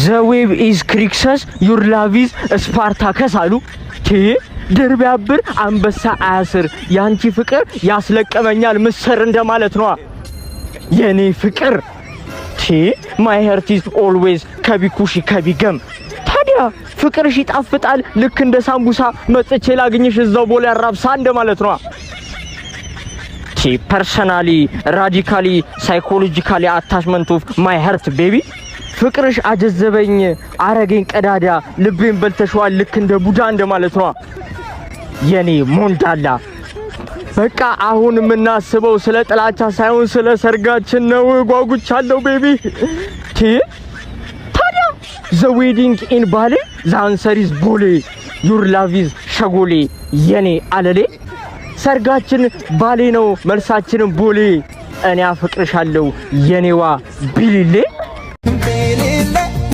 The wave is Crixus, your love is Spartacus አሉ ድርብ ያብር አንበሳ አያስር ያንቺ ፍቅር ያስለቀመኛል ምስር እንደማለት ነው የኔ ፍቅር my heart is always ከቢኩሽ ከቢገም ታዲያ ፍቅርሽ ይጣፍጣል ልክ እንደ ሳምቡሳ መጥቼ ላግኝሽ እዛው ቦሌ አራብሳ እንደማለት ነው personally radically psychologically attachment of my heart baby ፍቅርሽ አጀዘበኝ አረገኝ ቀዳዳ ልቤን በልተሽዋል ልክ እንደ ቡዳ እንደማለት ነው የኔ ሞንዳላ በቃ አሁን ምናስበው ስለ ጥላቻ ሳይሆን ስለ ሰርጋችን ነው ጓጉቻለሁ ቤቢ ታዲያ the wedding in Bali the answer is ቦሌ your love is ሸጎሌ የኔ አለሌ ሰርጋችን ባሌ ነው መልሳችንም ቦሌ እኔ አፍቅርሻለሁ የኔዋ ቢሊሌ